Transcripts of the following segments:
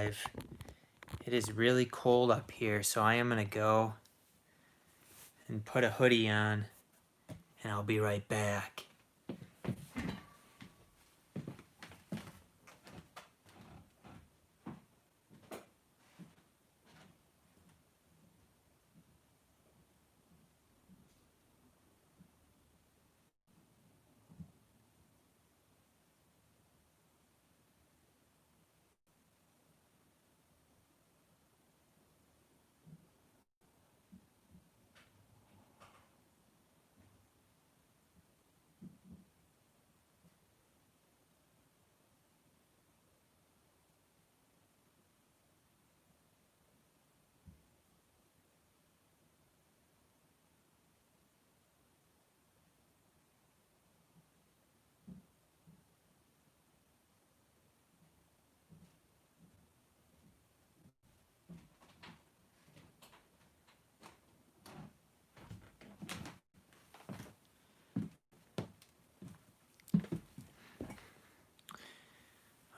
live. It is really cold up here, so I am going to go and put a hoodie on, and I'll be right back.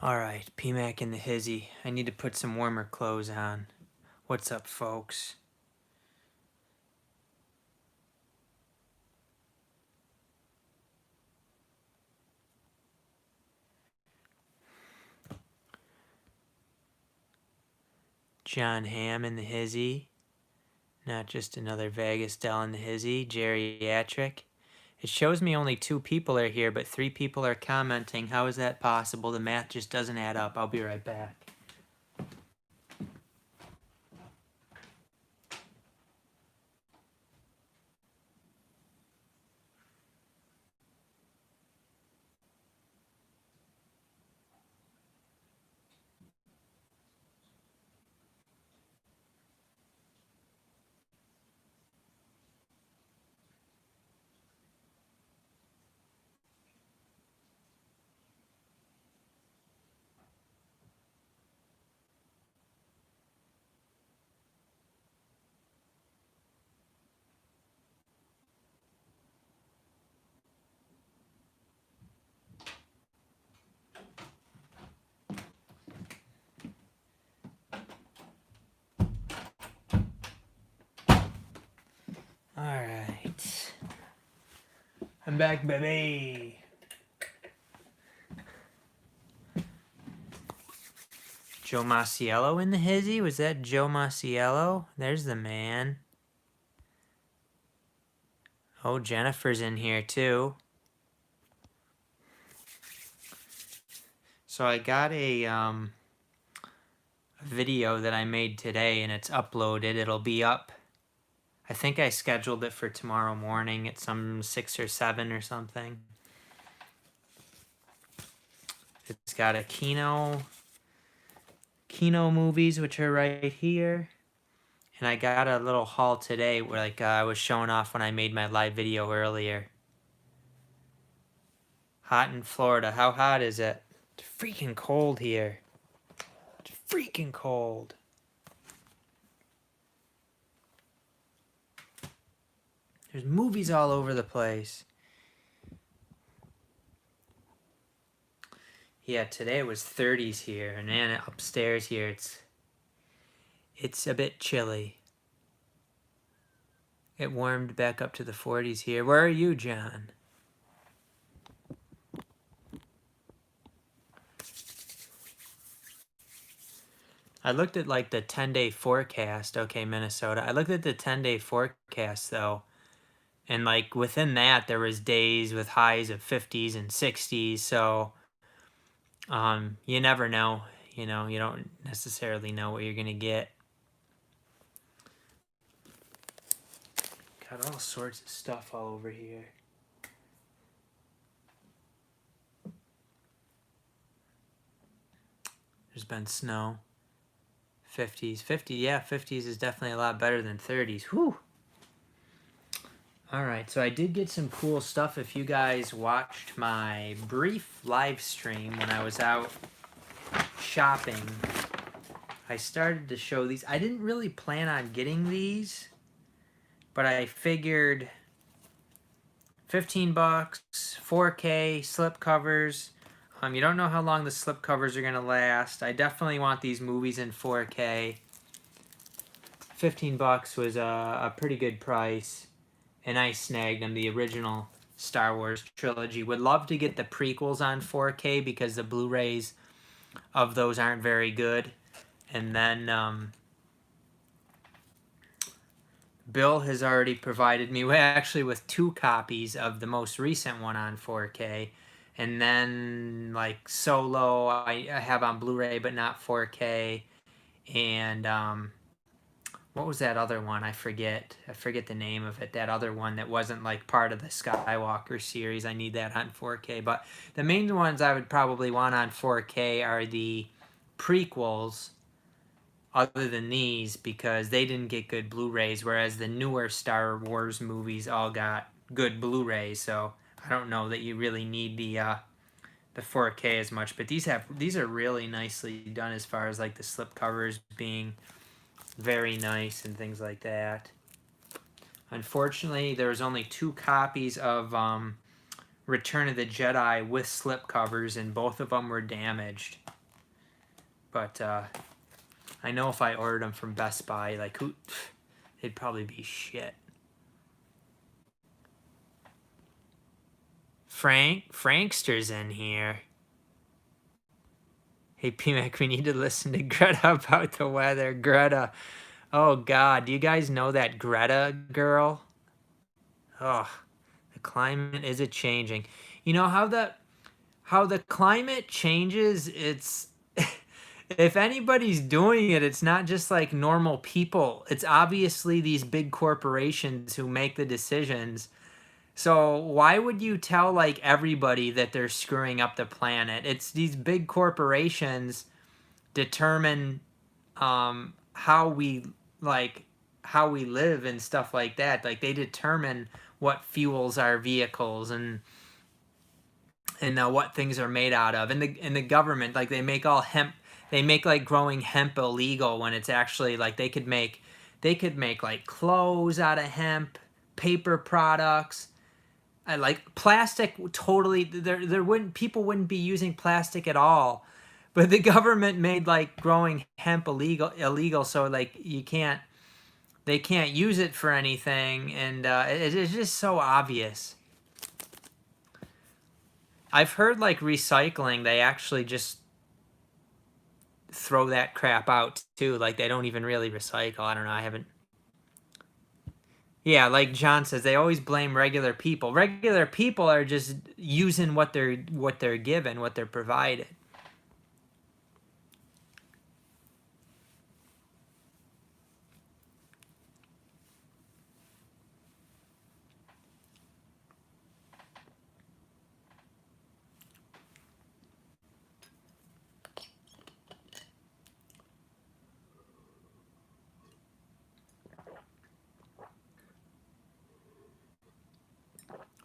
Alright, PMac in the hizzy. I need to put some warmer clothes on. What's up, folks? John Hamm in the hizzy. Not just another Vegas Dell in the hizzy. Geriatric. It shows me only 2 people are here, but 3 people are commenting. How is that possible? The math just doesn't add up. I'll be right back. Alright. I'm back, baby. Joe Masiello in the hizzy? Was that Joe Masiello? There's the man. Oh, Jennifer's in here too. So I got a video that I made today, and it's uploaded. It'll be up. I think I scheduled it for tomorrow morning at some 6 or 7 or something. It's got a Kino movies, which are right here. And I got a little haul today where I was showing off when I made my live video earlier. Hot in Florida. How hot is it? It's freaking cold here. It's freaking cold. There's movies all over the place. Yeah, today it was 30s here, and then upstairs here it's a bit chilly. It warmed back up to the 40s here. Where are you, John? I looked at like the 10-day forecast. Okay, Minnesota. I looked at the 10-day forecast though. And like within that there was days with highs of 50s and 60s, so you never know. You know, you don't necessarily know what you're gonna get. Got all sorts of stuff all over here. There's been snow. 50s. 50, yeah, 50s is definitely a lot better than 30s. Whew. Alright, so I did get some cool stuff. If you guys watched my brief live stream when I was out shopping, I started to show these. I didn't really plan on getting these, but I figured 15 bucks, 4K, slip covers, You don't know how long the slipcovers are going to last. I definitely want these movies in 4K. $15 was a pretty good price, and I snagged them, the original Star Wars trilogy. Would love to get the prequels on 4K because the Blu-rays of those aren't very good. And then Bill has already provided me actually with 2 copies of the most recent one on 4K. And then like Solo I have on Blu-ray but not 4K. And what was that other one? I forget the name of it. That other one that wasn't like part of the Skywalker series. I need that on 4K. But the main ones I would probably want on 4K are the prequels, other than these, because they didn't get good Blu-rays, whereas the newer Star Wars movies all got good Blu-rays. So I don't know that you really need the 4K as much. But these are really nicely done as far as like the slip covers being very nice and things like that. Unfortunately, there was only 2 copies of Return of the Jedi with slip covers, and both of them were damaged. But I know if I ordered them from Best Buy, like they'd probably be shit. Frankster's in here. Hey, PMac, we need to listen to Greta about the weather. Greta. Oh, God. Do you guys know that Greta girl? Oh, the climate is changing. You know how the climate changes, it's... if anybody's doing it, it's not just like normal people. It's obviously these big corporations who make the decisions. So why would you tell like everybody that they're screwing up the planet? It's these big corporations determine how we live and stuff like that. Like they determine what fuels our vehicles and what things are made out of. And the government, like they make all hemp. They make like growing hemp illegal when it's actually like they could make like clothes out of hemp, paper products. I like plastic totally there wouldn't people wouldn't be using plastic at all. But the government made like growing hemp illegal so like they can't use it for anything, and it's just so obvious. I've heard like recycling, they actually just throw that crap out too. Like they don't even really recycle. I don't know. I haven't. Yeah, like John says, they always blame regular people. Regular people are just using what they're given, what they're provided.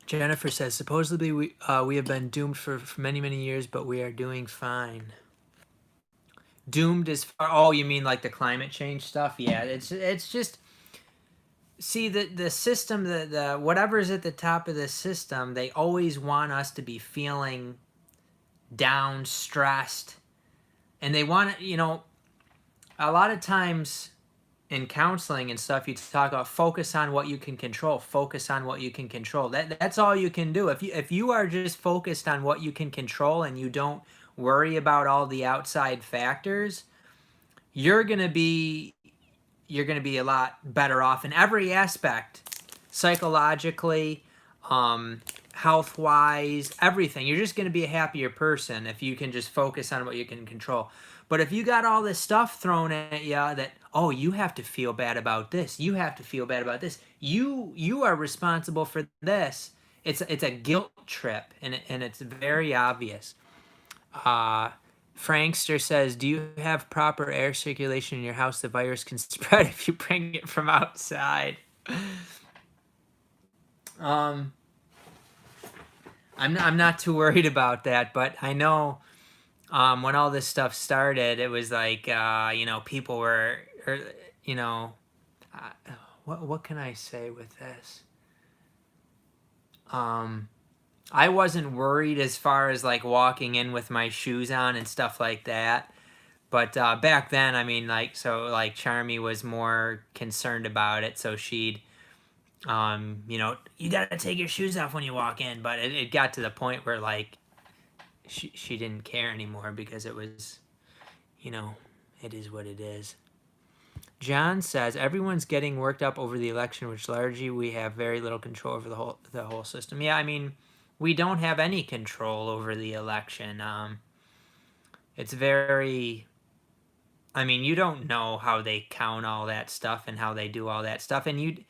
Jennifer says, supposedly we have been doomed for many years, but we are doing fine. Doomed as far? Oh, you mean like the climate change stuff? Yeah, it's just see the system, the whatever's at the top of the system, they always want us to be feeling down, stressed, and they want to, a lot of times in counseling and stuff, you talk about focus on what you can control. Focus on what you can control. That's all you can do. If you are just focused on what you can control and you don't worry about all the outside factors, you're gonna be a lot better off in every aspect, psychologically, health wise, everything. You're just gonna be a happier person if you can just focus on what you can control. But if you got all this stuff thrown at you that, oh, you have to feel bad about this, you have to feel bad about this, you are responsible for this. It's a guilt trip, and it's very obvious. Frankster says, do you have proper air circulation in your house? The virus can spread if you bring it from outside. I'm not too worried about that, but I know when all this stuff started, it was like, people were, what can I say with this? I wasn't worried as far as like walking in with my shoes on and stuff like that. But back then, I mean, like, so like Charmy was more concerned about it, so she'd, you gotta take your shoes off when you walk in. But it got to the point where like she didn't care anymore because it was, you know, it is what it is. John says everyone's getting worked up over the election, which largely we have very little control over the whole system. Yeah, I mean, we don't have any control over the election. It's very. I mean, you don't know how they count all that stuff and how they do all that stuff, and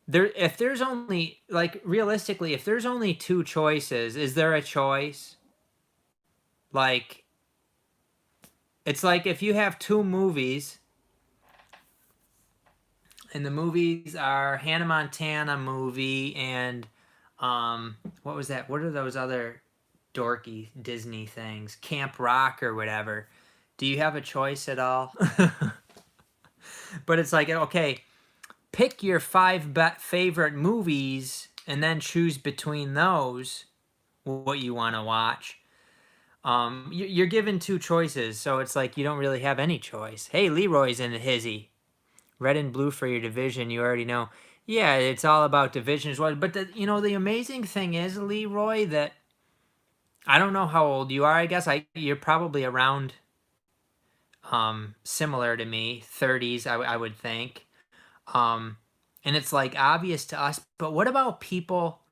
if there's only like realistically, if there's only two choices, is there a choice? Like, it's like if you have two movies and the movies are Hannah Montana movie and what was that? What are those other dorky Disney things? Camp Rock or whatever. Do you have a choice at all? But it's like, okay, pick your favorite movies and then choose between those what you want to watch. You're given two choices, so it's like you don't really have any choice. Hey, Leroy's in a hizzy. Red and blue for your division, you already know. Yeah, it's all about divisions. But the amazing thing is, Leroy, that I don't know how old you are. I guess you're probably around similar to me, 30s, I would think. And it's like obvious to us, but what about people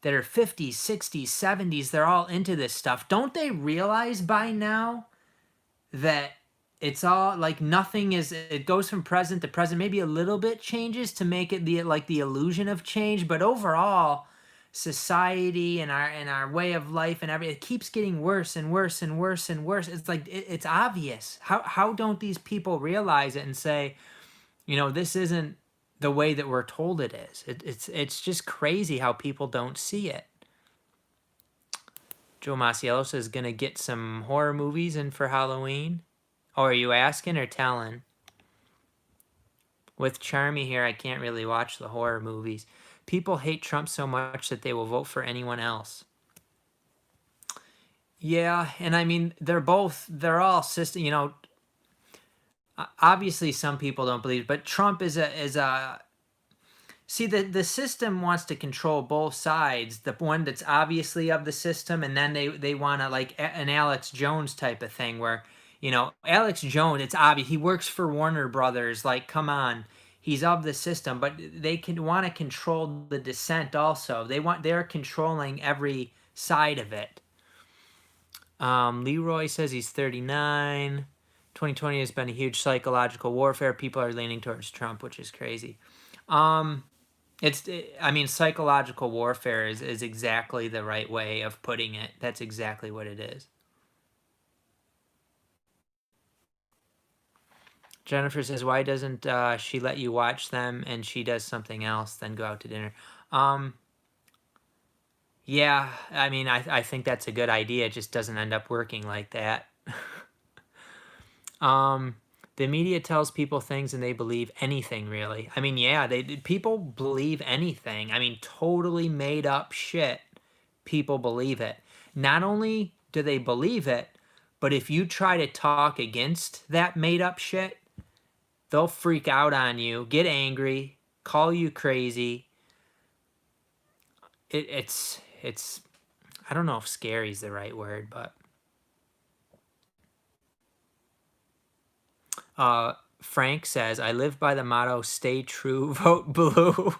that are 50s, 60s, 70s? They're all into this stuff. Don't they realize by now that it's all like nothing is, it goes from present to present, maybe a little bit changes to make it the illusion of change, but overall society and our way of life and everything, it keeps getting worse and worse and worse and worse. It's like it's obvious. How don't these people realize it and say, this isn't the way that we're told it is? It's just crazy how people don't see it. Joe Masiello says gonna get some horror movies in for Halloween. Oh, are you asking or telling? With Charmy here, I can't really watch the horror movies. People hate Trump so much that they will vote for anyone else. Yeah, and I mean, they're all system, obviously some people don't believe, but Trump is a see, the system wants to control both sides, the one that's obviously of the system, and then they want to, like an Alex Jones type of thing where, Alex Jones, it's obvious he works for Warner Brothers, like, come on, he's of the system, but they can want to control the dissent also. They're controlling every side of it. Leroy says he's 39. 2020 has been a huge psychological warfare. People are leaning towards Trump, which is crazy. I mean, psychological warfare is exactly the right way of putting it. That's exactly what it is. Jennifer says, why doesn't she let you watch them and she does something else, then go out to dinner? Yeah, I mean, I think that's a good idea. It just doesn't end up working like that. The media tells people things and they believe anything, really. I mean, yeah, people believe anything. I mean, totally made up shit. People believe it. Not only do they believe it, but if you try to talk against that made up shit, they'll freak out on you, get angry, call you crazy. It's I don't know if scary is the right word, but Frank says, I live by the motto, stay true, vote blue.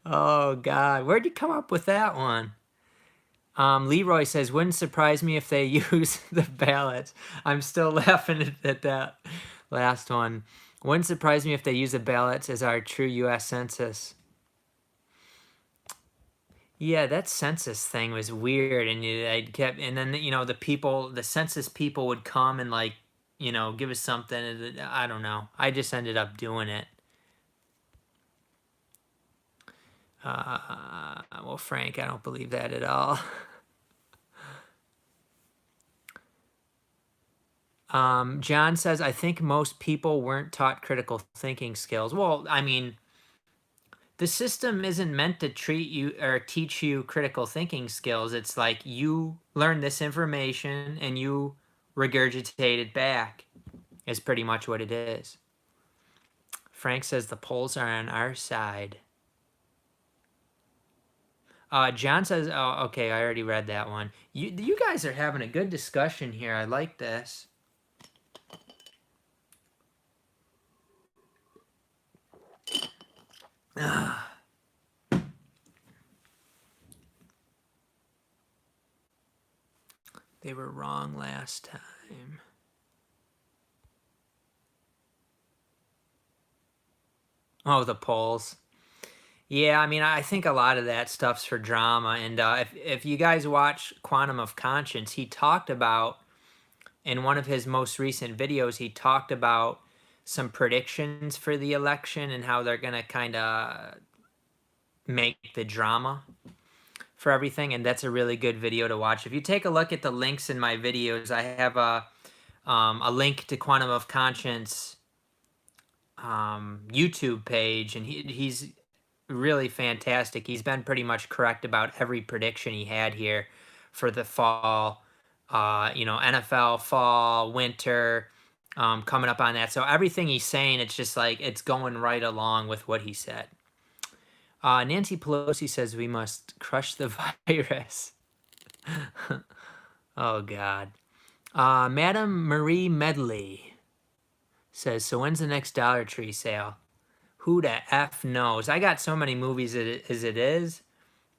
Oh, God. Where'd you come up with that one? Leroy says, wouldn't surprise me if they use the ballots. I'm still laughing at that last one. Wouldn't surprise me if they use the ballots as our true U.S. Census. Yeah, that census thing was weird, and and then the census people would come and like, give us something. And I don't know. I just ended up doing it. Well, Frank, I don't believe that at all. John says, I think most people weren't taught critical thinking skills. Well, I mean, the system isn't meant to treat you or teach you critical thinking skills. It's like you learn this information and you regurgitate it back, is pretty much what it is. Frank says the polls are on our side. John says, oh, okay, I already read that one. You guys are having a good discussion here. I like this. They were wrong last time. Oh, the polls. Yeah, I mean, I think a lot of that stuff's for drama. And if you guys watch Quantum of Conscience, he talked about, in one of his most recent videos, he talked about some predictions for the election and how they're going to kind of make the drama for everything. And that's a really good video to watch. If you take a look at the links in my videos, I have a link to Quantum of Conscience YouTube page, and he's really fantastic. He's been pretty much correct about every prediction he had here for the fall, NFL fall, winter, coming up on that. So everything he's saying, it's just like it's going right along with what he said. Nancy Pelosi says we must crush the virus. Oh, God. Madam Marie Medley says, so when's the next Dollar Tree sale? Who the F knows? I got so many movies as it is.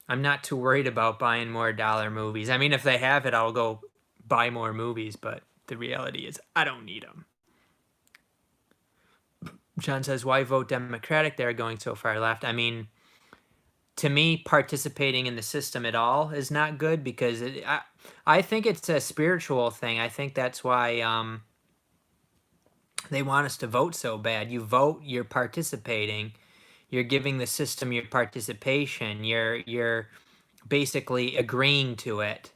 I'm not too worried about buying more dollar movies. I mean, if they have it, I'll go buy more movies, but the reality is I don't need them. John says, why vote Democratic? They're going so far left. I mean, to me, participating in the system at all is not good because I think it's a spiritual thing. I think that's why they want us to vote so bad. You vote, you're participating, you're giving the system your participation, you're basically agreeing to it,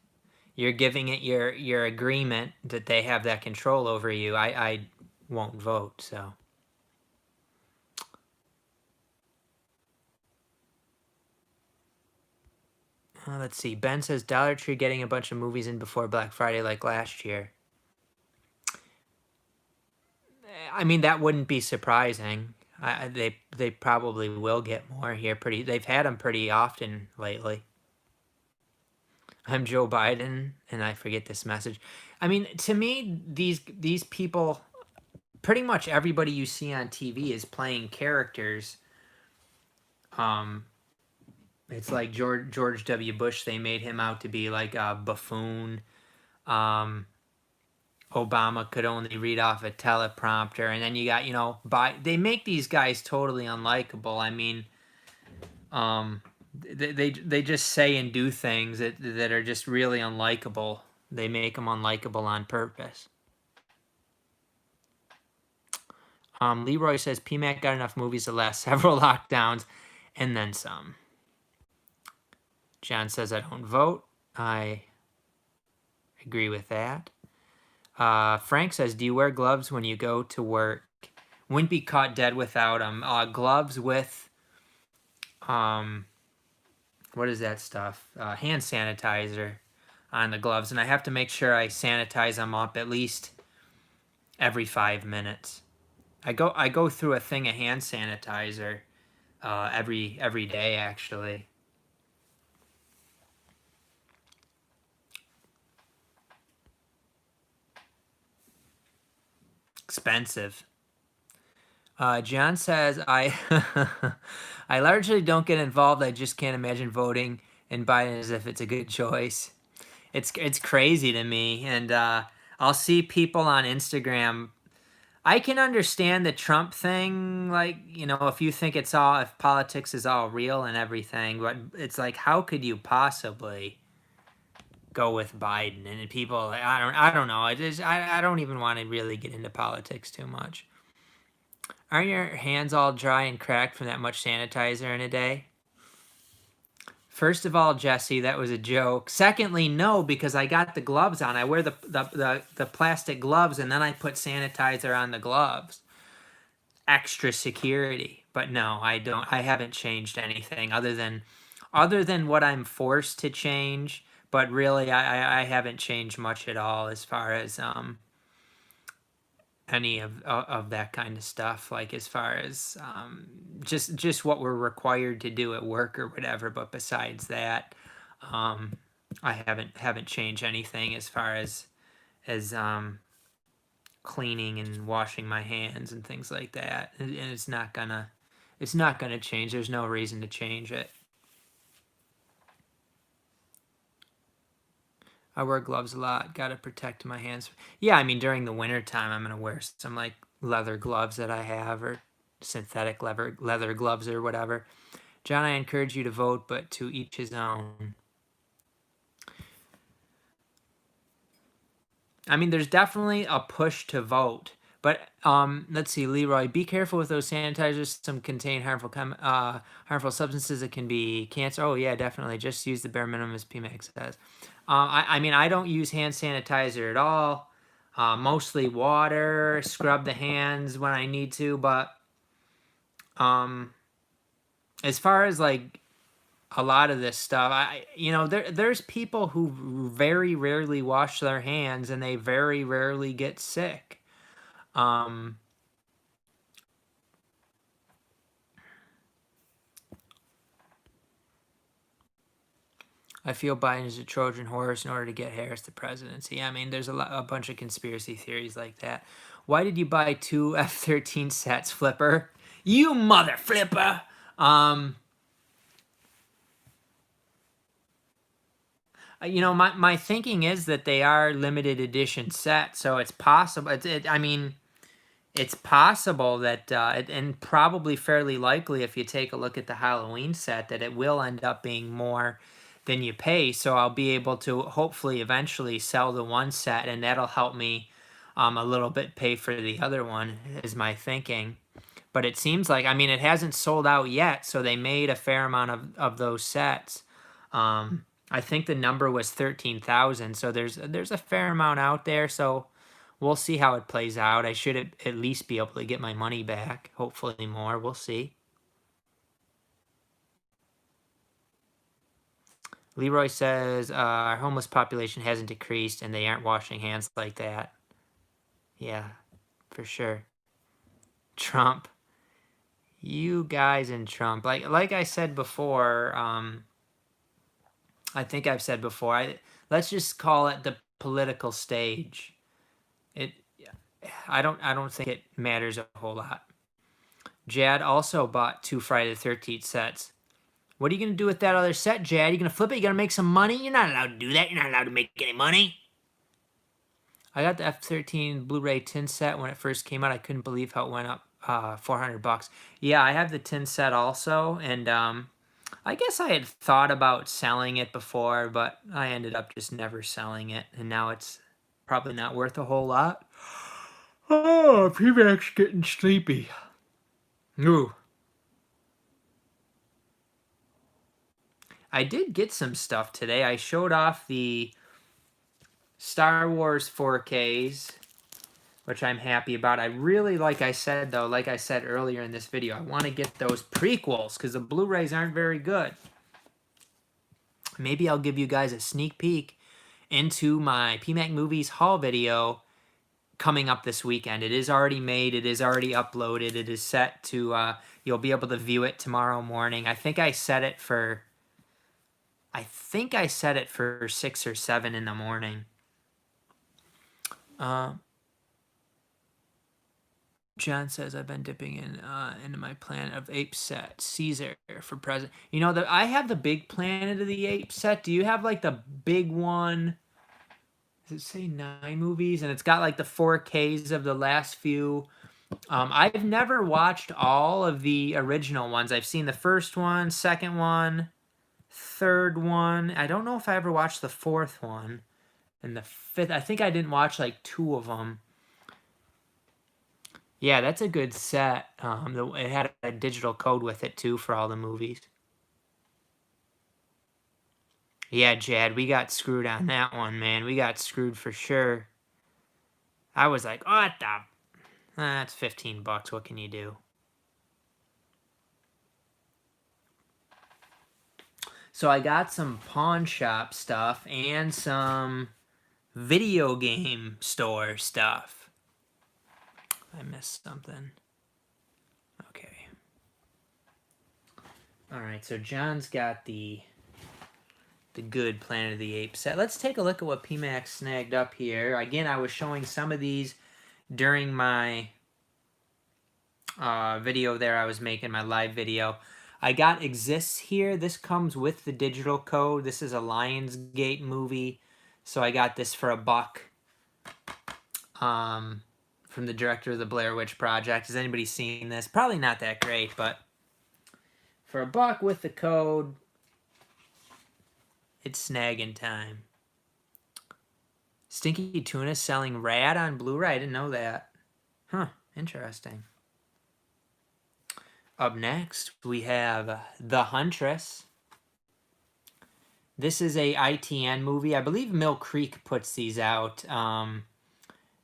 you're giving it your agreement that they have that control over you. I won't vote. So let's see. Ben says Dollar Tree getting a bunch of movies in before Black Friday like last year. I mean, that wouldn't be surprising. They probably will get more here. They've had them pretty often lately. I'm Joe Biden, and I forget this message. I mean, to me, these people, pretty much everybody you see on TV is playing characters. It's like George W. Bush. They made him out to be like a buffoon. Obama could only read off a teleprompter, and then you got, they make these guys totally unlikable. I mean, they just say and do things that are just really unlikable. They make them unlikable on purpose. Leroy says PMac got enough movies to last several lockdowns and then some. John says I don't vote. I agree with that. Frank says, do you wear gloves when you go to work? Wouldn't be caught dead without them. Gloves with, what is that stuff? Hand sanitizer on the gloves. And I have to make sure I sanitize them up at least every 5 minutes. I go through a thing of hand sanitizer every day, actually. Expensive. John says, I largely don't get involved. I just can't imagine voting in Biden as if it's a good choice. It's crazy to me. And I'll see people on Instagram. I can understand the Trump thing, like, if you think if politics is all real and everything, but it's like, how could you possibly go with Biden? And people, I don't know. I don't even want to really get into politics too much. Aren't your hands all dry and cracked from that much sanitizer in a day? First of all, Jesse, that was a joke. Secondly, no, because I got the gloves on. I wear the plastic gloves, and then I put sanitizer on the gloves. Extra security. But no, I don't. I haven't changed anything other than what I'm forced to change. But really, I haven't changed much at all as far as any of that kind of stuff. Like as far as just what we're required to do at work or whatever. But besides that, um, I haven't changed anything as far as cleaning and washing my hands and things like that. And it's not gonna change. There's no reason to change it. I wear gloves a lot. Got to protect my hands. Yeah, I mean during the winter time, I'm gonna wear some like leather gloves that I have, or synthetic leather gloves or whatever. John, I encourage you to vote, but to each his own. I mean, there's definitely a push to vote, but let's see, Leroy, be careful with those sanitizers. Some contain harmful substances that can be cancer. Oh yeah, definitely. Just use the bare minimum, as PMac says. I mean, I don't use hand sanitizer at all. Mostly water. Scrub the hands when I need to, but as far as like a lot of this stuff, there's people who very rarely wash their hands and they very rarely get sick. um I feel Biden is a Trojan horse in order to get Harris the presidency. I mean, there's a bunch of conspiracy theories like that. Why did you buy two F-13 sets, Flipper? You mother flipper. My thinking is that they are limited edition sets, so it's possible. I mean, it's possible that, and probably fairly likely, if you take a look at the Halloween set, that it will end up being more than you pay. So I'll be able to hopefully eventually sell the one set, and that'll help me a little bit pay for the other one, is my thinking. But it seems like, I mean, it hasn't sold out yet, so they made a fair amount of those sets. I think the number was 13,000, so there's a fair amount out there, so we'll see how it plays out. I should at least be able to get my money back, hopefully more. We'll see. Leroy says our homeless population hasn't decreased and they aren't washing hands like that. Yeah, for sure. Trump. You guys in Trump. Like I said before, I think I've said before, let's just call it the political stage. It I don't think it matters a whole lot. Jad also bought two Friday the 13th sets. What are you going to do with that other set, Jad? You going to flip it? You going to make some money? You're not allowed to do that. You're not allowed to make any money. I got the F-13 Blu-ray tin set when it first came out. I couldn't believe how it went up $400. Yeah, I have the tin set also, and I guess I had thought about selling it before, but I ended up just never selling it, and now it's probably not worth a whole lot. Oh, PMac's getting sleepy. Ooh. I did get some stuff today. I showed off the Star Wars 4Ks, which I'm happy about. I really, like I said earlier in this video, I want to get those prequels because the Blu-rays aren't very good. Maybe I'll give you guys a sneak peek into my PMac Movies haul video coming up this weekend. It is already made. It is already uploaded. It is set to, you'll be able to view it tomorrow morning. I think I set it for 6 or 7 in the morning. John says I've been dipping into my Planet of Apes set, Caesar for present. You know that I have the big Planet of the Apes set. Do you have like the big one? Does it say 9 movies? And it's got like the 4Ks of the last few. I've never watched all of the original ones. I've seen the first one, second one, third one. I don't know if I ever watched the fourth one. And the fifth, I think I didn't watch like 2 of them. Yeah, that's a good set. It had a digital code with it too for all the movies. Yeah, Jad, we got screwed on that one, man. We got screwed for sure. I was like, what the? That's $15. What can you do? So I got some pawn shop stuff and some video game store stuff. I missed something. Okay. Alright, so John's got the good Planet of the Apes set. Let's take a look at what PMac snagged up here. Again, I was showing some of these during my video there I was making, my live video. I got Exists here. This comes with the digital code. This is a Lionsgate movie. So I got this for $1. From the director of the Blair Witch Project. Has anybody seen this? Probably not that great, but for $1 with the code, it's snagging time. Stinky Tuna selling Rad on Blu-ray. I didn't know that. Huh, interesting. Up next, we have The Huntress. This is a ITN movie. I believe Mill Creek puts these out.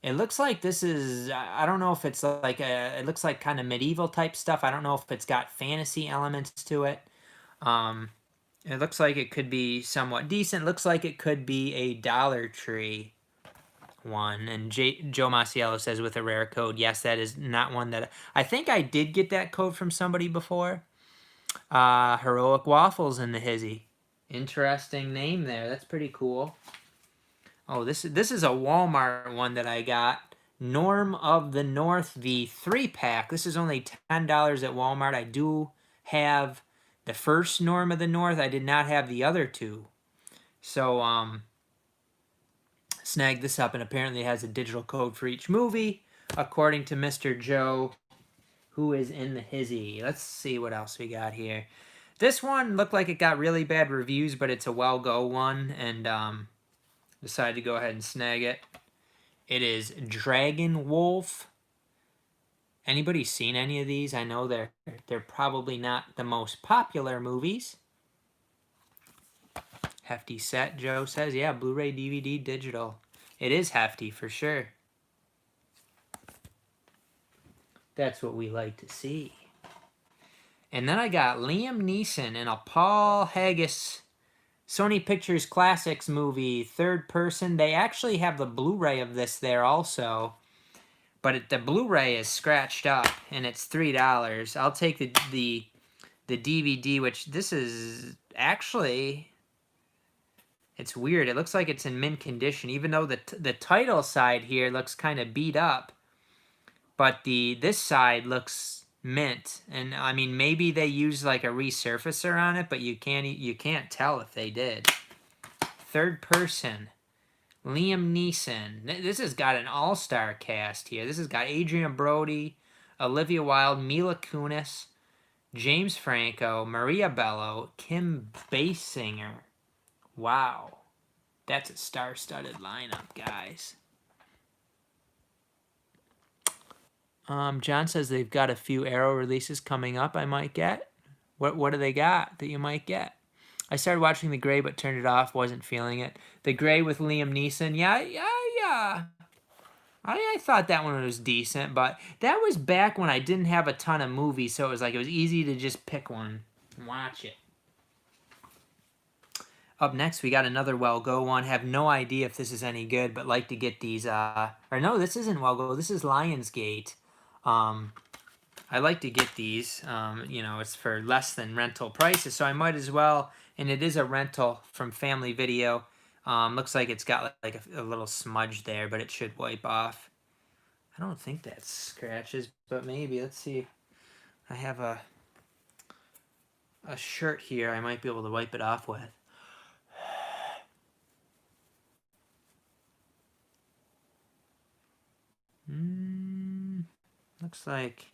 It looks like this is, I don't know if it's like it looks like kind of medieval type stuff. I don't know if it's got fantasy elements to it. It looks like it could be somewhat decent. Looks like it could be a Dollar Tree one. And Joe Masiello says with a rare code, yes, that is not one that, I think I did get that code from somebody before. Heroic Waffles in the hizzy. Interesting name there. That's pretty cool. Oh, this is a Walmart one that I got. Norm of the North, the 3-pack. This is only $10 at Walmart. I do have the first Norm of the North. I did not have the other two. So, snagged this up, and apparently it has a digital code for each movie, according to Mr. Joe, who is in the hizzy. Let's see what else we got here. This one looked like it got really bad reviews, but it's a well-go one, and, decided to go ahead and snag it. It is Dragon Wolf. Anybody seen any of these? I know they're probably not the most popular movies. Hefty set, Joe says. Yeah, Blu-ray, DVD, digital. It is hefty for sure. That's what we like to see. And then I got Liam Neeson in a Paul Haggis Sony Pictures Classics movie, third person. They actually have the Blu-ray of this there also. But the Blu-ray is scratched up, and it's $3. I'll take the DVD, which this is actually... It's weird. It looks like it's in mint condition, even though the title side here looks kind of beat up. But this side looks mint, and I mean maybe they used like a resurfacer on it, but you can't tell if they did. Third person, Liam Neeson. This has got an all-star cast here. This has got Adrian Brody, Olivia Wilde, Mila Kunis, James Franco, Maria Bello, Kim Basinger. Wow, that's a star-studded lineup, guys. John says they've got a few Arrow releases coming up I might get. What do they got that you might get? I started watching The Grey but turned it off, wasn't feeling it. The Grey with Liam Neeson, yeah. I thought that one was decent, but that was back when I didn't have a ton of movies, so it was easy to just pick one and watch it. Up next, we got another Well Go one. Have no idea if this is any good, but like to get these, or no, this isn't Well Go, this is Lionsgate. I like to get these, you know, it's for less than rental prices, so I might as well, and it is a rental from Family Video. Looks like it's got like a little smudge there, but it should wipe off. I don't think that's scratches, but maybe. Let's see. I have a shirt here I might be able to wipe it off with. Looks like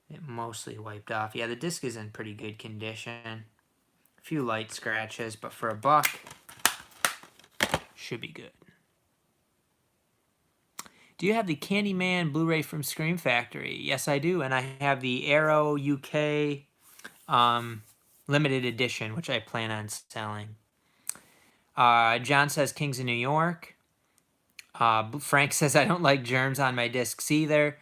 it mostly wiped off. Yeah, the disc is in pretty good condition. A few light scratches, but for $1, should be good. Do you have the Candyman Blu-ray from Scream Factory? Yes, I do, and I have the Arrow UK limited edition, which I plan on selling. John says Kings of New York. Frank says I don't like germs on my discs either.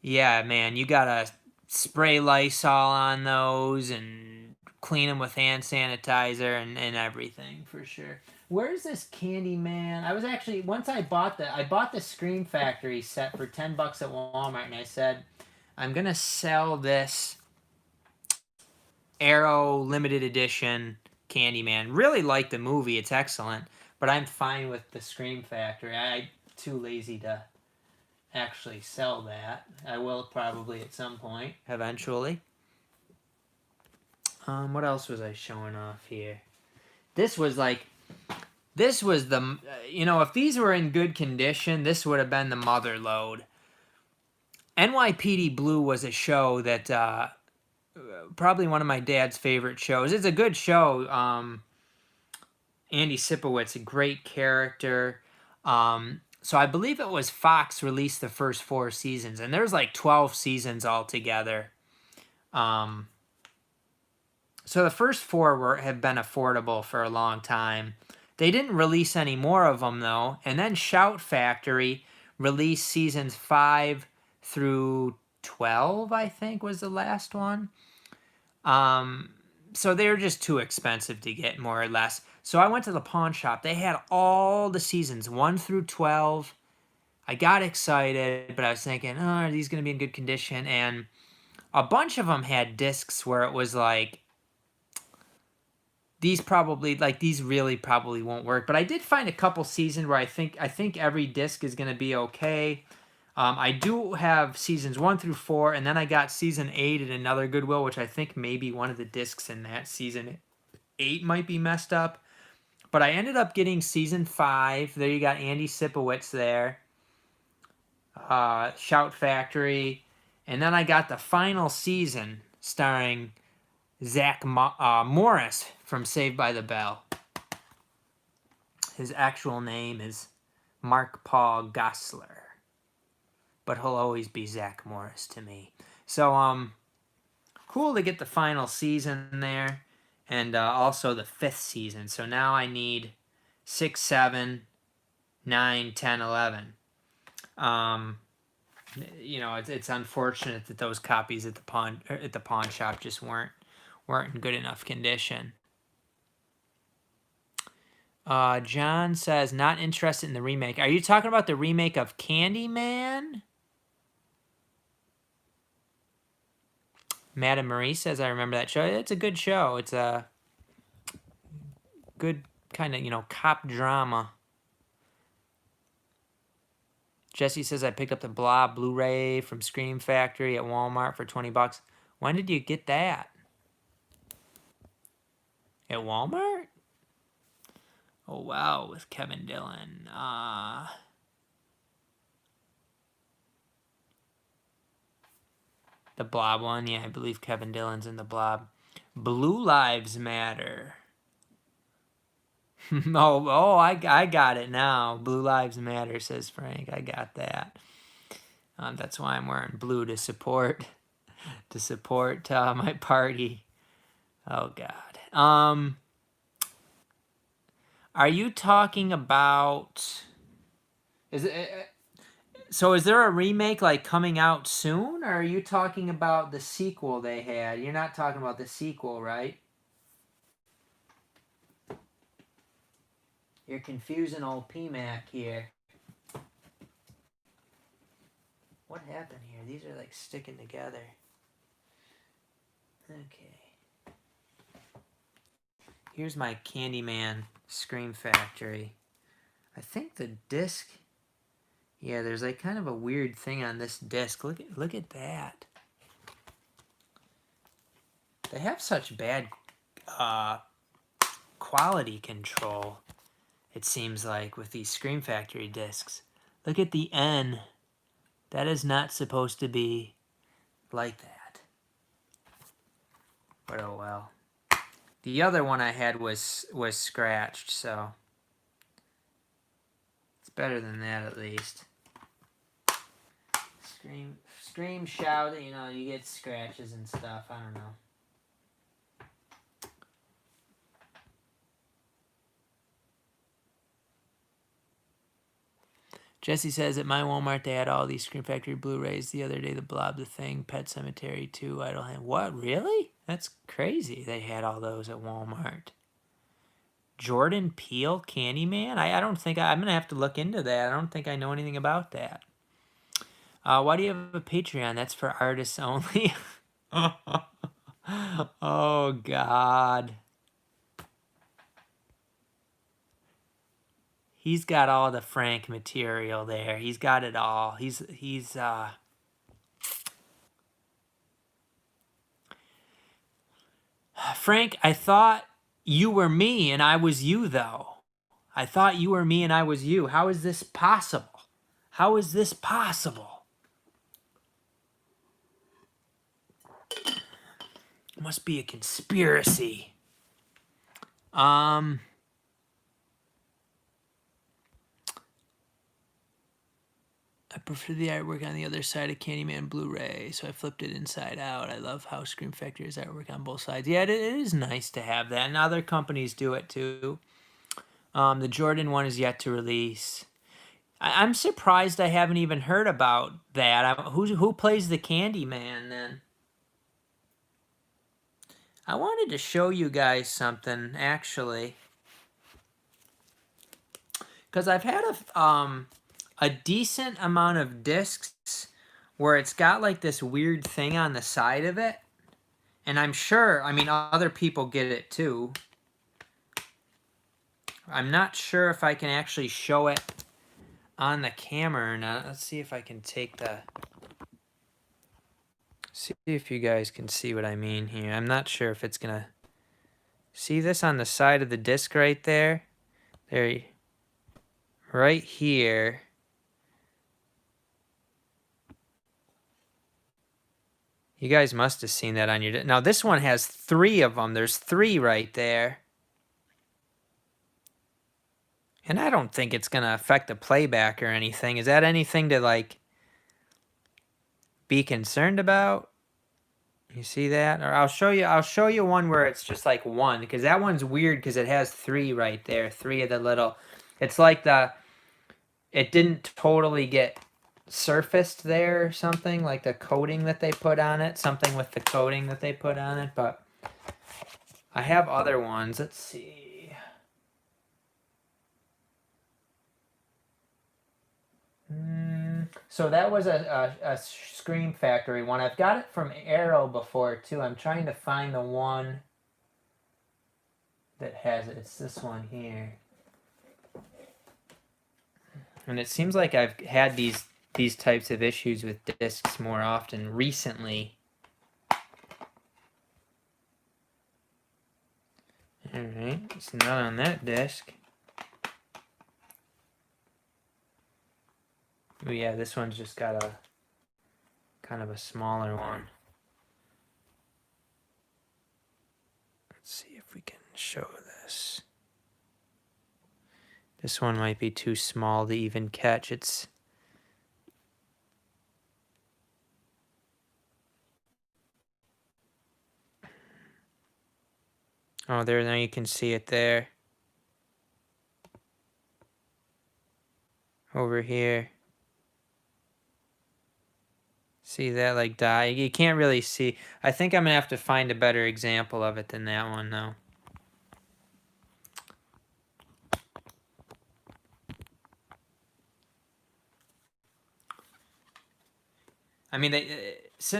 Yeah, man, you gotta spray Lysol on those and clean them with hand sanitizer and everything for sure. Where's this Candyman? I was actually, once I bought the Scream Factory set for $10 at Walmart, and I said, I'm gonna sell this Arrow limited edition Candyman. Really like the movie, it's excellent, but I'm fine with the Scream Factory. I'm too lazy to actually sell that. I will probably at some point, eventually. What else was I showing off here? This was the, if these were in good condition, this would have been the mother load. NYPD Blue was a show that, probably one of my dad's favorite shows. It's a good show. Andy Sipowicz, a great character. So I believe it was Fox released the first 4 seasons, and there's like 12 seasons altogether. So the first 4 have been affordable for a long time. They didn't release any more of them, though. And then Shout Factory released seasons 5 through 12, I think, was the last one. So they were just too expensive to get, more or less. So I went to the pawn shop. They had all the seasons, 1 through 12. I got excited, but I was thinking, oh, are these going to be in good condition? And a bunch of them had discs where it was like, these really probably won't work. But I did find a couple seasons where I think every disc is going to be okay. I do have seasons 1 through 4, and then I got season 8 at another Goodwill, which I think maybe one of the discs in that season 8 might be messed up. But I ended up getting season 5. There you got Andy Sipowicz there. Shout Factory. And then I got the final season starring Zach Morris from Saved by the Bell. His actual name is Mark Paul Gosselaar, but he'll always be Zach Morris to me. So, cool to get the final season there, and also the 5th season. So now I need 6, 7, 9, 10, 11. It's unfortunate that those copies at the pawn shop just weren't in good enough condition. John says, not interested in the remake. Are you talking about the remake of Candyman? Madame Marie says, I remember that show. It's a good show. It's a good kind of, cop drama. Jesse says, I picked up the Blob Blu-ray from Scream Factory at Walmart for $20. When did you get that? At Walmart? Oh, wow, with Kevin Dillon. The Blob one, yeah, I believe Kevin Dillon's in the Blob. Blue Lives Matter. I got it now. Blue Lives Matter, says Frank. I got that. That's why I'm wearing blue to support my party. Oh God. Are you talking about? Is there a remake like coming out soon, or are you talking about the sequel they had? You're not talking about the sequel, right? You're confusing old PMac here. What happened here? These are like sticking together. Okay. Here's my Candyman Scream Factory. I think the disc... Yeah, there's like kind of a weird thing on this disc. Look at that. They have such bad quality control, it seems like, with these Scream Factory discs. Look at the N. That is not supposed to be like that. But oh well. The other one I had was scratched, so it's better than that at least. Scream, shout, you get scratches and stuff. I don't know. Jesse says at my Walmart they had all these Scream Factory Blu-rays the other day. The Blob, The Thing, Pet Cemetery 2, Idle Hand. What? Really? That's crazy they had all those at Walmart. Jordan Peele, Candyman? I don't think I'm going to have to look into that. I don't think I know anything about that. Why do you have a Patreon? That's for artists only. Oh, God. He's got all the Frank material there. He's got it all. Frank, I thought you were me and I was you, though. I thought you were me and I was you. How is this possible? How is this possible? It must be a conspiracy. I prefer the artwork on the other side of Candyman Blu-ray, so I flipped it inside out. I love how Scream Factory's artwork on both sides. Yeah, it is nice to have that, and other companies do it too. The Jordan one is yet to release. I'm surprised I haven't even heard about that. Who plays the Candyman then? I wanted to show you guys something, actually. Because I've had a decent amount of discs where it's got like this weird thing on the side of it. And I'm sure, I mean, other people get it too. I'm not sure if I can actually show it on the camera or not. Let's see if I can take the... See if you guys can see what I mean here. I'm not sure if it's going to... See this on the side of the disc right there? There, right here. You guys must have seen that on your... Now, this one has 3 of them. There's 3 right there. And I don't think it's going to affect the playback or anything. Is that anything to, like, be concerned about? You see that? Or I'll show you one where it's just like 1, because that one's weird because it has 3 right there. 3 of the little... It's like it didn't totally get surfaced there or something, like the coating that they put on it. Something with the coating that they put on it, but I have other ones. Let's see. So that was a Scream Factory one. I've got it from Arrow before, too. I'm trying to find the one that has it. It's this one here. And it seems like I've had these types of issues with discs more often recently. Alright, it's not on that disc. Oh yeah, this one's just got a kind of a smaller one. Let's see if we can show this. This one might be too small to even catch. It's... Oh, there, now you can see it there. Over here. See that, like, die? You can't really see. I think I'm going to have to find a better example of it than that one, though. I mean,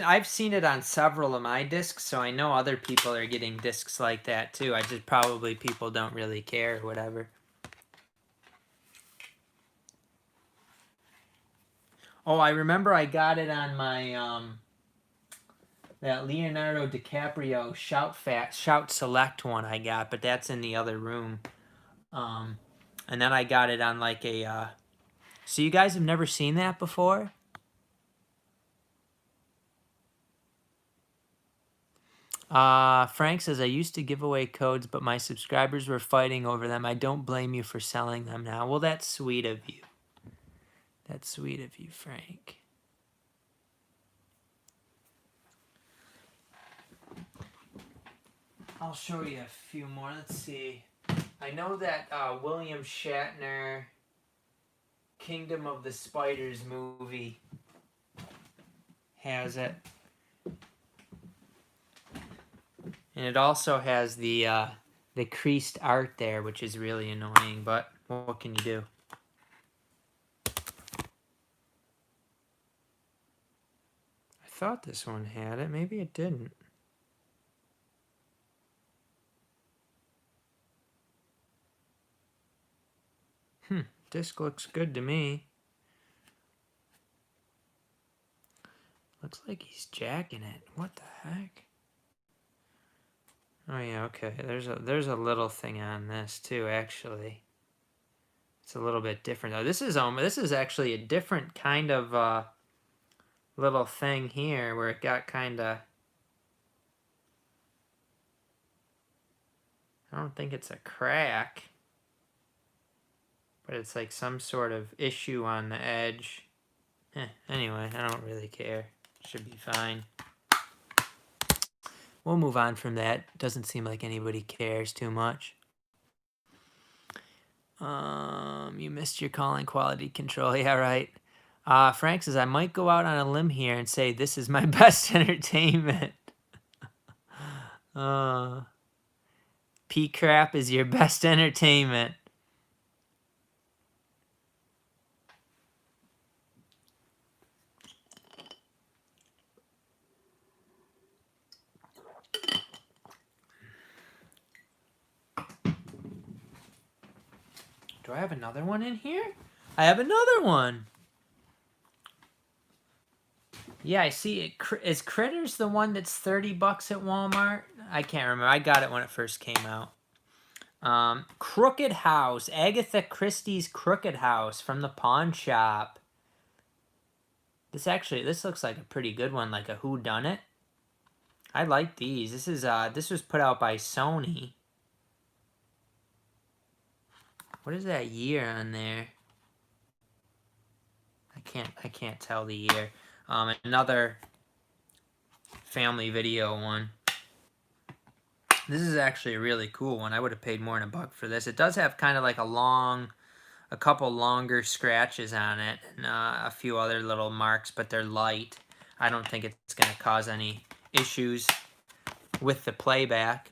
I've seen it on several of my discs, so I know other people are getting discs like that, too. I just probably people don't really care or whatever. Oh, I remember I got it on my, that Leonardo DiCaprio Shout Select one I got, but that's in the other room. And then I got it on like a, so you guys have never seen that before? Frank says, I used to give away codes, but my subscribers were fighting over them. I don't blame you for selling them now. Well, that's sweet of you. That's sweet of you, Frank. I'll show you a few more. Let's see. I know that William Shatner Kingdom of the Spiders movie has it. And it also has the creased art there, which is really annoying, but what can you do? I thought this one had it. Maybe it didn't. Disc looks good to me. Looks like he's jacking it. What the heck? Oh yeah, okay. There's a little thing on this too, actually. It's a little bit different though. This is actually a different kind of little thing here where it got kind of. I don't think it's a crack, but it's like some sort of issue on the edge. Anyway, I don't really care. Should be fine. We'll move on from that. Doesn't seem like anybody cares too much. You missed your calling quality control. Yeah, right. Frank says, I might go out on a limb here and say this is my best entertainment. P-crap is your best entertainment. Do I have another one in here? I have another one. Yeah, I see it. Is Critters the one that's $30 at Walmart? I can't remember. I got it when it first came out. Crooked House. Agatha Christie's Crooked House from the pawn shop. This looks like a pretty good one, like a whodunit. I like these. This was put out by Sony. What is that year on there? I can't tell the year. Another family video one. This is actually a really cool one. I would have paid more than $1 for this. It does have kind of like a couple longer scratches on it and a few other little marks, but they're light. I don't think it's going to cause any issues with the playback.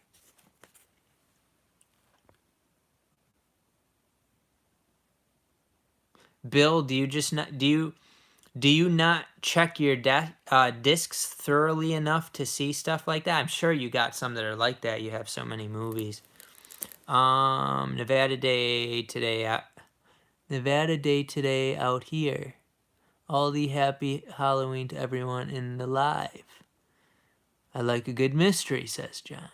Bill, do you not check your discs thoroughly enough to see stuff like that? I'm sure you got some that are like that. You have so many movies. Nevada Day today out here. All the happy Halloween to everyone in the live. I like a good mystery, says John.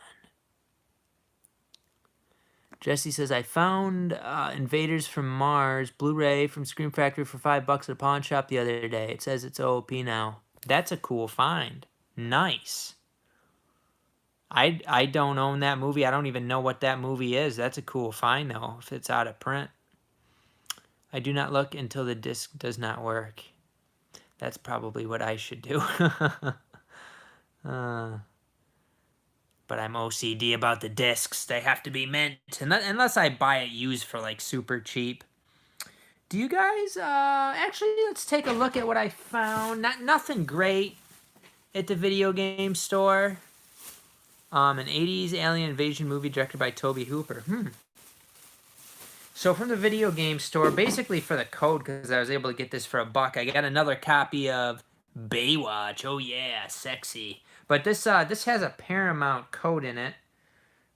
Jesse says, I found Invaders from Mars Blu-ray from Scream Factory for $5 at a pawn shop the other day. It says it's OOP now. That's a cool find. Nice. I don't own that movie. I don't even know what that movie is. That's a cool find, though, if it's out of print. I do not look until the disc does not work. That's probably what I should do. But I'm OCD about the discs. They have to be mint. Unless I buy it used for like super cheap. Do you guys, actually, let's take a look at what I found. Nothing great at the video game store. An 80s alien invasion movie directed by Tobe Hooper. So from the video game store, basically for the code, because I was able to get this for $1, I got another copy of Baywatch. Oh yeah, sexy. But this has a Paramount code in it.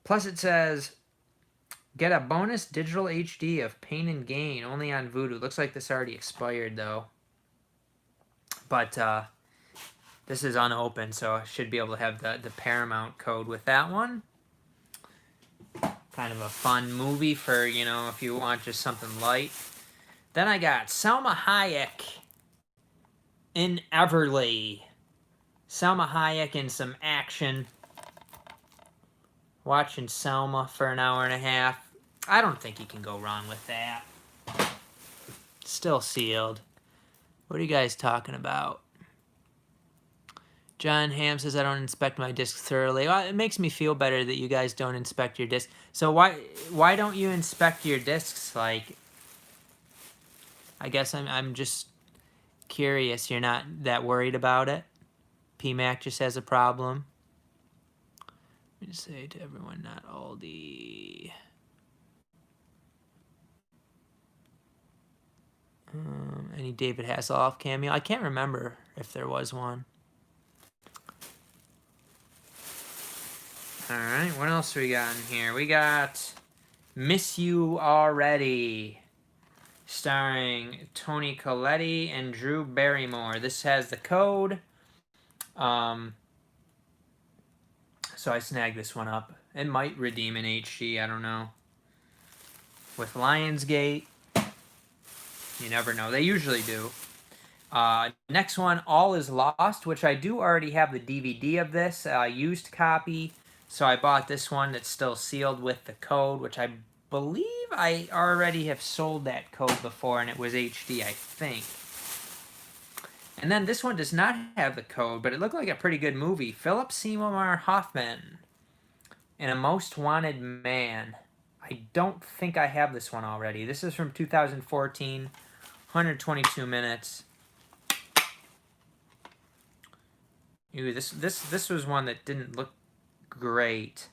Plus it says, get a bonus digital HD of Pain and Gain, only on Vudu. Looks like this already expired, though. But this is unopened, so I should be able to have the Paramount code with that one. Kind of a fun movie for, if you want just something light. Then I got Salma Hayek in Everly. Salma Hayek in some action. Watching Selma for an hour and a half. I don't think you can go wrong with that. Still sealed. What are you guys talking about? John Ham says, I don't inspect my discs thoroughly. Well, it makes me feel better that you guys don't inspect your discs. So why don't you inspect your discs? Like, I guess I'm just curious. You're not that worried about it? PMac just has a problem. Let me say to everyone, not Aldi. Any David Hasselhoff cameo? I can't remember if there was one. All right, what else we got in here? We got Miss You Already, starring Toni Collette and Drew Barrymore. This has the code. So I snagged this one up. It might redeem in HD, I don't know. With Lionsgate, you never know. They usually do. Next one, All Is Lost, which I do already have the DVD of this, used copy. So I bought this one that's still sealed with the code, which I believe I already have sold that code before, and it was HD, I think. And then this one does not have the code, but it looked like a pretty good movie. Philip Seymour Hoffman and A Most Wanted Man. I don't think I have this one already. This is from 2014, 122 minutes. Ooh, this was one that didn't look great.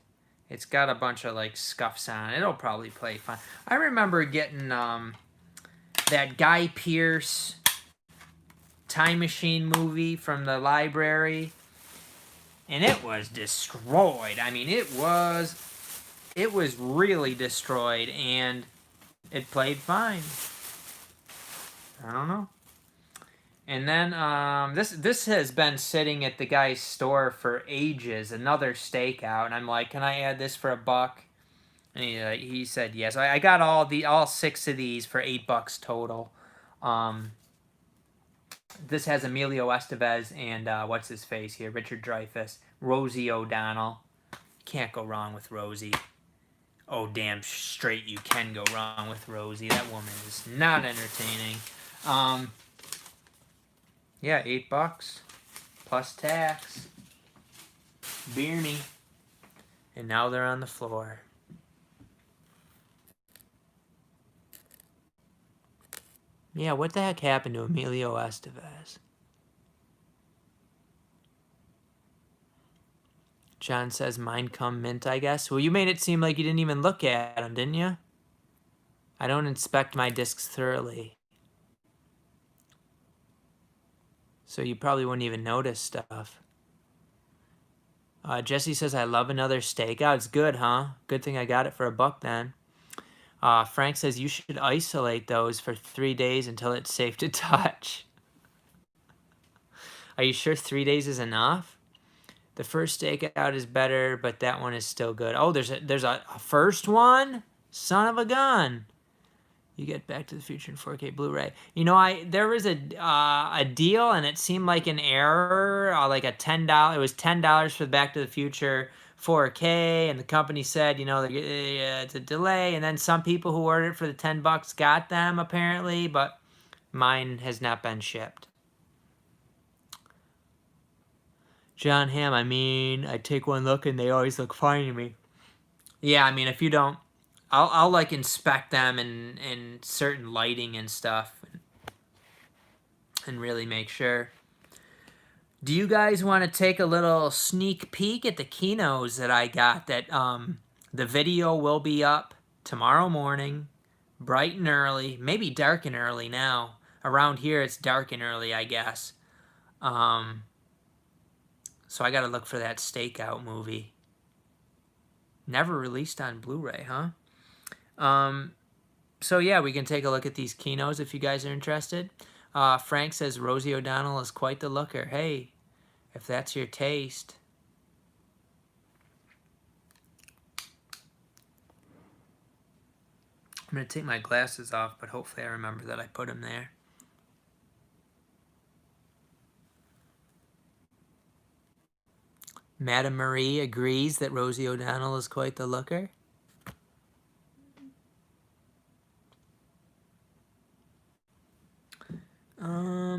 It's got a bunch of like scuffs on it. It'll probably play fine. I remember getting that Guy Pearce Time Machine movie from the library, and it was destroyed. I mean, it was really destroyed, and it played fine. I don't know. And then this has been sitting at the guy's store for ages. Another stakeout, and I'm like, can I add this for $1? And he said yes. I got all 6 of these for $8 total. This has Emilio Estevez and what's his face here, Richard Dreyfuss, Rosie O'Donnell. Can't go wrong with Rosie. Oh, damn straight you can go wrong with Rosie. That woman is not entertaining. Yeah, $8 plus tax. Bearney. And now they're on the floor. Yeah, what the heck happened to Emilio Estevez? John says mine come mint, I guess. Well, you made it seem like you didn't even look at them, didn't you? I don't inspect my discs thoroughly. So you probably wouldn't even notice stuff. Jesse says, I love another stakeout. It's good, huh? Good thing I got it for $1 then. Frank says, you should isolate those for 3 days until it's safe to touch. Are you sure 3 days is enough? The first stakeout is better, but that one is still good. Oh, there's a first one? Son of a gun. You get Back to the Future in 4K Blu-ray. You know, there was a deal, and it seemed like an error, like a $10. It was $10 for the Back to the Future 4K, and the company said, you know, it's a delay. And then some people who ordered it for the $10 got them apparently, but mine has not been shipped. John Hamm, I mean, I take one look and they always look fine to me. Yeah, I mean, if you don't, I'll like inspect them in certain lighting and stuff and really make sure. Do you guys want to take a little sneak peek at the Kinos that I got? That the video will be up tomorrow morning, bright and early, maybe dark and early now. Around here it's dark and early, I guess. So I got to look for that stakeout movie. Never released on Blu-ray, huh? So yeah, we can take a look at these Kinos if you guys are interested. Frank says Rosie O'Donnell is quite the looker. Hey, if that's your taste. I'm going to take my glasses off, but hopefully I remember that I put them there. Madame Marie agrees that Rosie O'Donnell is quite the looker.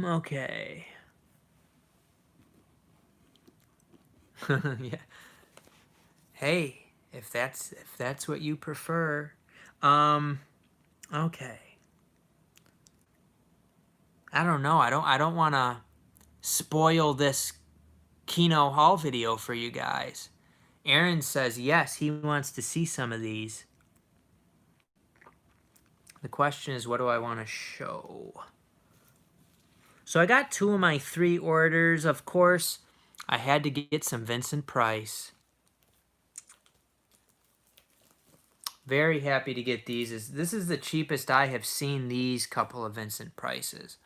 Okay. Yeah. Hey, if that's what you prefer. Okay. I don't know. I don't want to spoil this Kino haul video for you guys. Aaron says, yes, he wants to see some of these. The question is, what do I want to show? So I got 2 of my 3 orders. Of course, I had to get some Vincent Price. Very happy to get these. This is the cheapest I have seen these couple of Vincent Prices.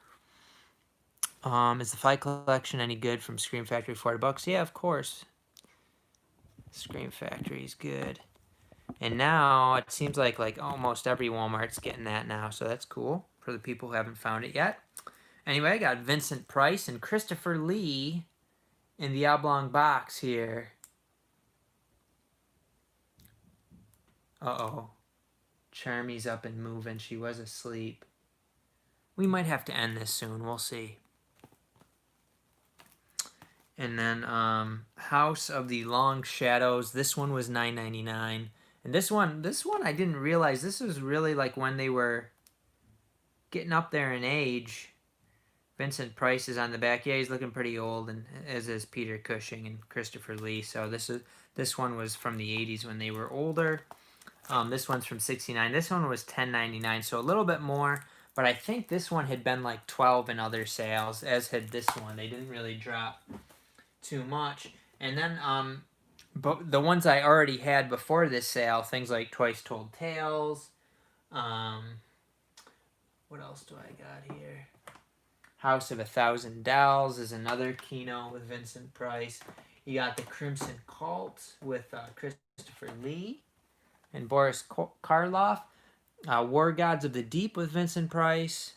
Is the Fight Collection any good from Scream Factory? $40? Yeah, of course. Scream Factory is good. And now it seems like almost every Walmart's getting that now, so that's cool for the people who haven't found it yet. Anyway, I got Vincent Price and Christopher Lee in the oblong box here. Uh-oh. Charmy's up and moving. She was asleep. We might have to end this soon. We'll see. And then House of the Long Shadows. This one was $9.99. And this one I didn't realize. This was really like when they were getting up there in age. Vincent Price is on the back. Yeah, he's looking pretty old, and as is Peter Cushing and Christopher Lee. So this one was from the 80s when they were older. This one's from '69. This one was $10.99, so a little bit more. But I think this one had been like $12 in other sales, as had this one. They didn't really drop too much. And then but the ones I already had before this sale, things like Twice Told Tales. What else do I got here? House of 1,000 Dolls is another Kino with Vincent Price. You got The Crimson Cult with Christopher Lee and Boris Karloff. War Gods of the Deep with Vincent Price.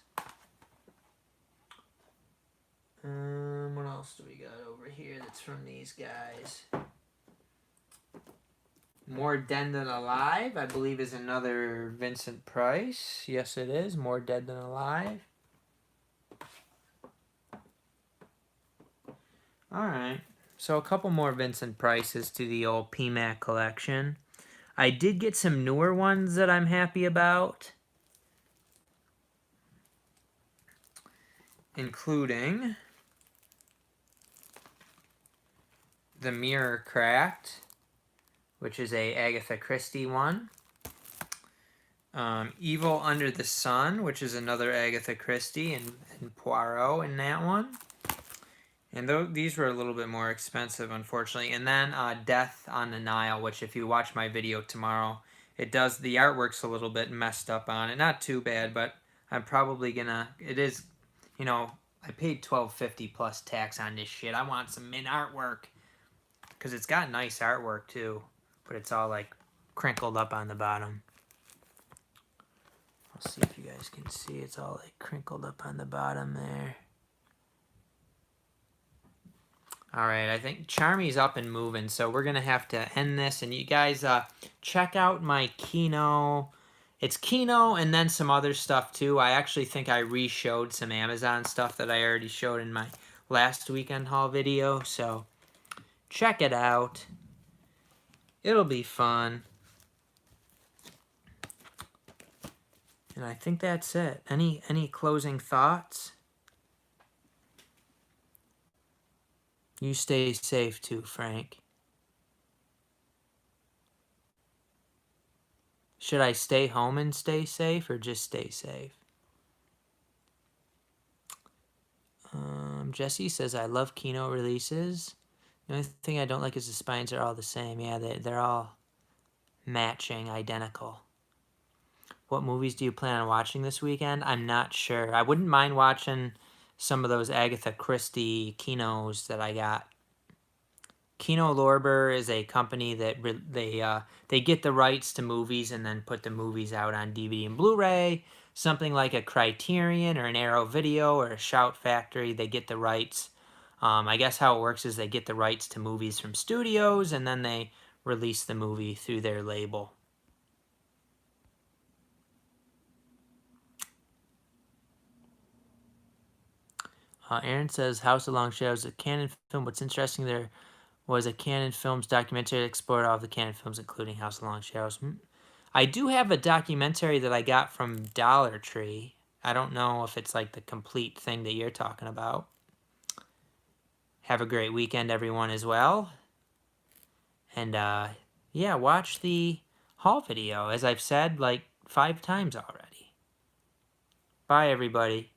What else do we got over here that's from these guys? More Dead Than Alive, I believe, is another Vincent Price. Yes, it is. More Dead Than Alive. Alright, so a couple more Vincent Prices to the old PMac collection. I did get some newer ones that I'm happy about, including The Mirror Cracked, which is a Agatha Christie one. Evil Under the Sun, which is another Agatha Christie, and Poirot in that one. And these were a little bit more expensive, unfortunately. And then Death on the Nile, which if you watch my video tomorrow, the artwork's a little bit messed up on it. Not too bad, but I'm probably gonna, it is, I paid $12.50 plus tax on this shit. I want some mint artwork. Because it's got nice artwork too, but it's all like crinkled up on the bottom. I'll see if you guys can see. It's all like crinkled up on the bottom there. Alright, I think Charmy's up and moving, so we're going to have to end this. And you guys check out my Kino. It's Kino and then some other stuff too. I actually think I re-showed some Amazon stuff that I already showed in my last weekend haul video. So check it out. It'll be fun. And I think that's it. Any closing thoughts? You stay safe too, Frank. Should I stay home and stay safe, or just stay safe? Jesse says, I love Kino releases. The only thing I don't like is the spines are all the same. Yeah, they're all matching, identical. What movies do you plan on watching this weekend? I'm not sure. I wouldn't mind watching some of those Agatha Christie Kinos that I got. Kino Lorber is a company that they get the rights to movies and then put the movies out on DVD and Blu-ray. Something like a Criterion or an Arrow Video or a Shout Factory. They get the rights. I guess how it works is they get the rights to movies from studios and then they release the movie through their label. Aaron says, House of Long Shadows, a Canon film. What's interesting, there was a Canon Films documentary that explored all of the Canon films, including House of Long Shadows. I do have a documentary that I got from Dollar Tree. I don't know if it's like the complete thing that you're talking about. Have a great weekend, everyone, as well. And yeah, watch the haul video, as I've said like 5 times already. Bye, everybody.